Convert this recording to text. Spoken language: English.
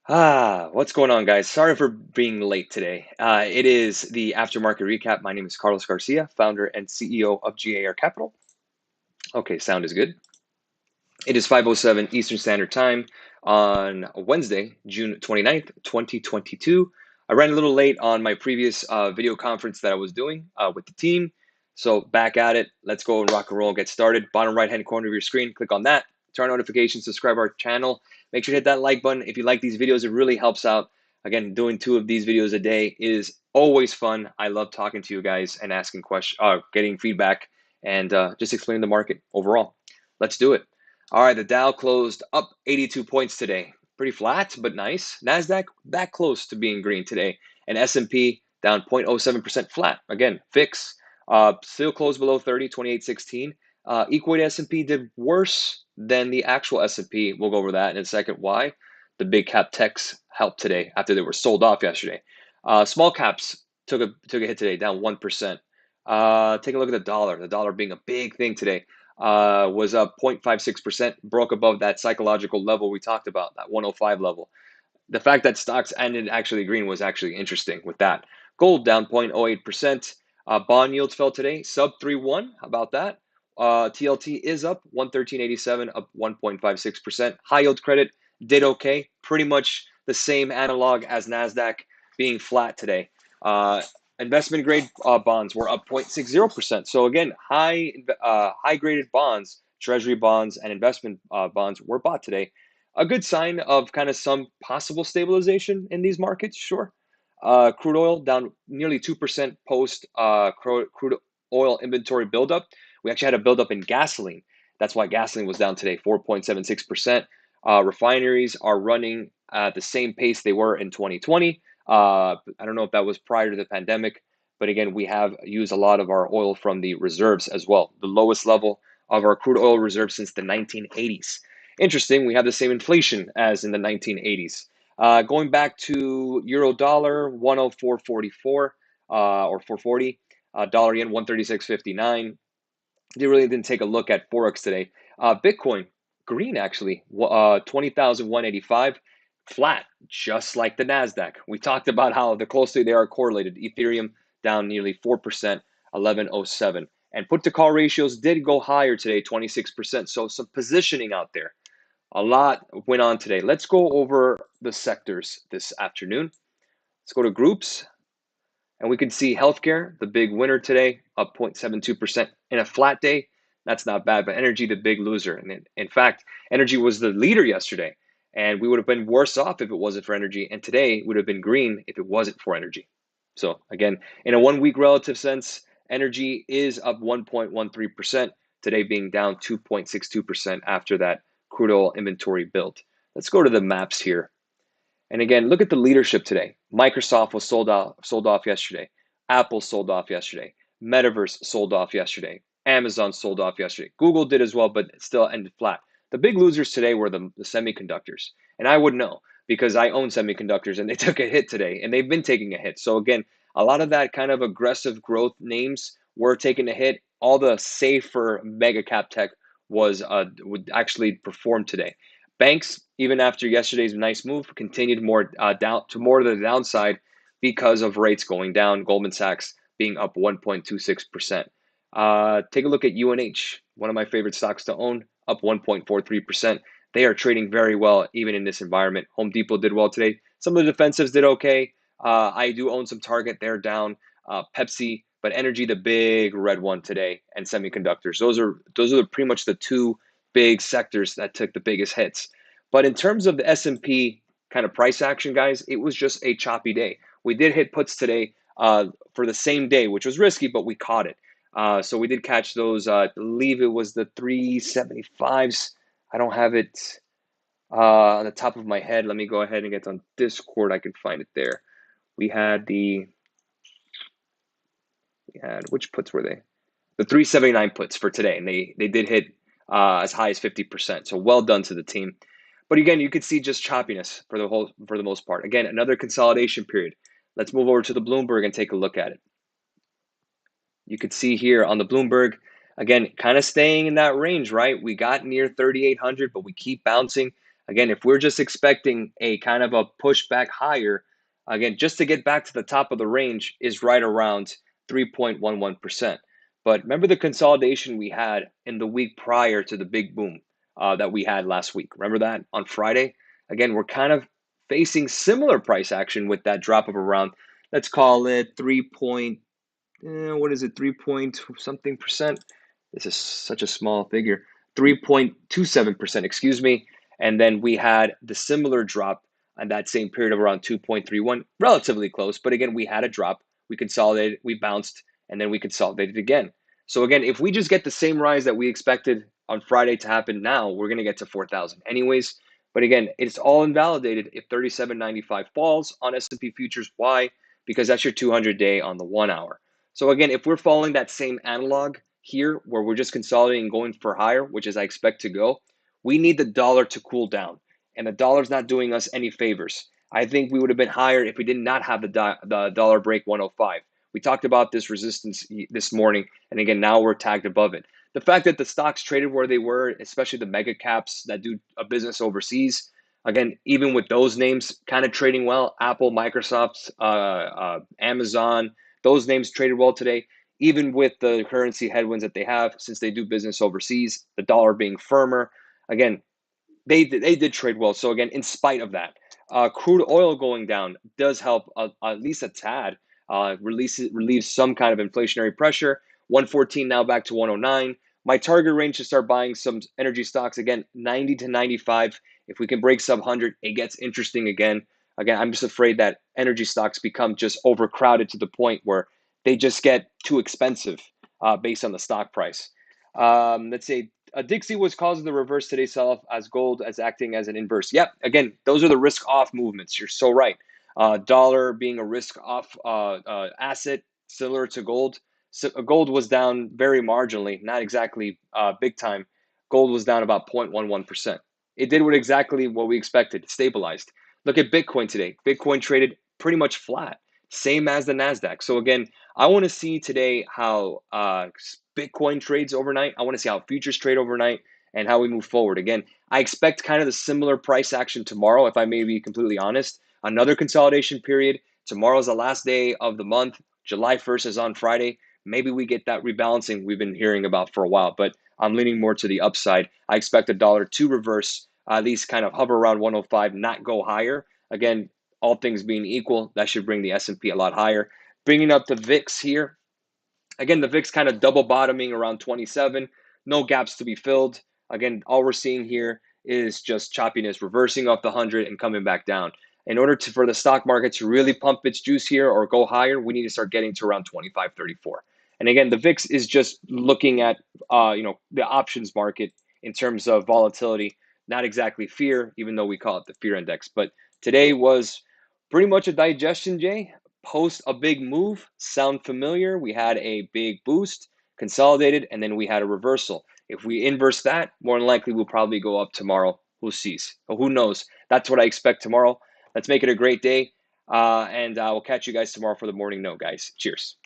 What's going on, guys? Sorry for being late today. It is the aftermarket recap. My name is Carlos Garcia, founder and CEO of G.A.R Capital. Okay, sound is good. It is 5:07 Eastern Standard Time on Wednesday, June 29th, 2022. I ran a little late on my previous video conference that I was doing with the team. So back at it. Let's go and rock and roll, get started. Bottom right-hand corner of your screen, click on that. Turn on notifications, subscribe our channel. Make sure to hit that like button. If you like these videos, it really helps out. Again, doing 2 of these videos a day is always fun. I love talking to you guys and asking questions, getting feedback, and just explaining the market overall. Let's do it. All right, the Dow closed up 82 points today. Pretty flat, but nice. NASDAQ that close to being green today. And S&P down 0.07% flat. Again, fix. Still closed below 30, 28.16. Equity S&P did worse than the actual S&P. We'll go over that in a second. Why? The big cap techs helped today after they were sold off yesterday. Small caps took a hit today, down 1%. Take a look at the dollar. The dollar being a big thing today was up 0.56%, broke above that psychological level we talked about, that 105 level. The fact that stocks ended actually green was actually interesting with that. Gold down 0.08%. Bond yields fell today, sub 3.1. How about that? TLT is up 113.87, up 1.56%. High yield credit did okay, pretty much the same analog as NASDAQ being flat today. Investment grade bonds were up 0.60%. So again, high graded bonds, treasury bonds, and investment bonds were bought today. A good sign of kind of some possible stabilization in these markets, sure. Crude oil down nearly 2% post crude oil inventory buildup. We actually had a buildup in gasoline. That's why gasoline was down today, 4.76%. Refineries are running at the same pace they were in 2020. I don't know if that was prior to the pandemic, but again, we have used a lot of our oil from the reserves as well. The lowest level of our crude oil reserves since the 1980s. Interesting, we have the same inflation as in the 1980s. Going back to euro dollar, 104.44 or 440. Dollar yen, 136.59. They really didn't take a look at Forex today. Bitcoin, green actually, 20,185, flat, just like the NASDAQ. We talked about how the closely they are correlated. Ethereum down nearly 4%, 1107. And put to call ratios did go higher today, 26%. So some positioning out there. A lot went on today. Let's go over the sectors this afternoon. Let's go to groups. And we can see healthcare, the big winner today, up 0.72% in a flat day. That's not bad, but energy, the big loser. And in fact, energy was the leader yesterday. And we would have been worse off if it wasn't for energy. And today would have been green if it wasn't for energy. So again, in a 1 week relative sense, energy is up 1.13%, today being down 2.62% after that crude oil inventory build. Let's go to the maps here. And again, look at the leadership today. Microsoft was sold off yesterday. Apple sold off yesterday. Metaverse sold off yesterday. Amazon sold off yesterday. Google did as well, but still ended flat. The big losers today were the semiconductors. And I would know because I own semiconductors and they took a hit today and they've been taking a hit. So again, a lot of that kind of aggressive growth names were taking a hit. All the safer mega cap tech would actually perform today. Banks, even after yesterday's nice move, continued more down to more to the downside because of rates going down. Goldman Sachs being up 1.26%. Take a look at UNH, one of my favorite stocks to own, up 1.43%. They are trading very well even in this environment. Home Depot did well today. Some of the defensives did okay. I do own some Target. They're down. Pepsi, but energy, the big red one today, and semiconductors. Those are pretty much the two big sectors that took the biggest hits. But in terms of the S&P kind of price action, guys, it was just a choppy day. We did hit puts today for the same day, which was risky, but we caught it. So we did catch those. I believe it was the 375s. I don't have it on the top of my head. Let me go ahead and get on Discord. I can find it there. We had which puts were they? The 379 puts for today, and they did hit as high as 50%. So well done to the team. But again, you could see just choppiness for the most part. Again, another consolidation period. Let's move over to the Bloomberg and take a look at it. You could see here on the Bloomberg, again, kind of staying in that range, right? We got near 3,800, but we keep bouncing. Again, if we're just expecting a kind of a pushback higher, again, just to get back to the top of the range is right around 3.11%. But remember the consolidation we had in the week prior to the big boom that we had last week. Remember that on Friday? Again, we're kind of facing similar price action with that drop of around, let's call it 3 point, what is it, 3 point something percent? This is such a small figure. 3.27%, excuse me. And then we had the similar drop on that same period of around 2.31, relatively close. But again, we had a drop. We consolidated, we bounced, and then we consolidated again. So again, if we just get the same rise that we expected on Friday to happen now, we're going to get to 4,000 anyways. But again, it's all invalidated if 37.95 falls on S&P futures. Why? Because that's your 200-day on the 1 hour. So again, if we're following that same analog here, where we're just consolidating and going for higher, which is I expect to go, we need the dollar to cool down. And the dollar's not doing us any favors. I think we would have been higher if we did not have the dollar break 105. We talked about this resistance this morning, and again, now we're tagged above it. The fact that the stocks traded where they were, especially the mega caps that do a business overseas, again, even with those names kind of trading well, Apple, Microsoft, Amazon, those names traded well today, even with the currency headwinds that they have since they do business overseas, the dollar being firmer. Again, they did trade well. So again, in spite of that, crude oil going down does help at least a tad. Relieves some kind of inflationary pressure. 114 now back to 109. My target range to start buying some energy stocks again, 90 to 95. If we can break sub 100, it gets interesting again. Again, I'm just afraid that energy stocks become just overcrowded to the point where they just get too expensive based on the stock price. Let's say Dixie was causing the reverse today sell-off as gold as acting as an inverse. Yep, again, those are the risk-off movements. You're so right. Dollar being a risk-off asset similar to gold. So gold was down very marginally, not exactly big time. Gold was down about 0.11%. It did exactly what we expected, stabilized. Look at Bitcoin today. Bitcoin traded pretty much flat, same as the NASDAQ. So again, I want to see today how Bitcoin trades overnight. I want to see how futures trade overnight and how we move forward. Again, I expect kind of the similar price action tomorrow, if I may be completely honest. Another consolidation period. Tomorrow's the last day of the month. July 1st is on Friday. Maybe we get that rebalancing we've been hearing about for a while, but I'm leaning more to the upside. I expect the dollar to reverse, at least kind of hover around 105, not go higher. Again, all things being equal, that should bring the S&P a lot higher. Bringing up the VIX here. Again, the VIX kind of double bottoming around 27. No gaps to be filled. Again, all we're seeing here is just choppiness, reversing off the 100 and coming back down. In order for the stock market to really pump its juice here or go higher, we need to start getting to around 25, 34. And again, the VIX is just looking at the options market in terms of volatility, not exactly fear, even though we call it the fear index. But today was pretty much a digestion, Jay. Post a big move. Sound familiar? We had a big boost, consolidated, and then we had a reversal. If we inverse that, more than likely we'll probably go up tomorrow. Who sees? Or who knows? That's what I expect tomorrow. Let's make it a great day. And we'll catch you guys tomorrow for the morning note, guys. Cheers.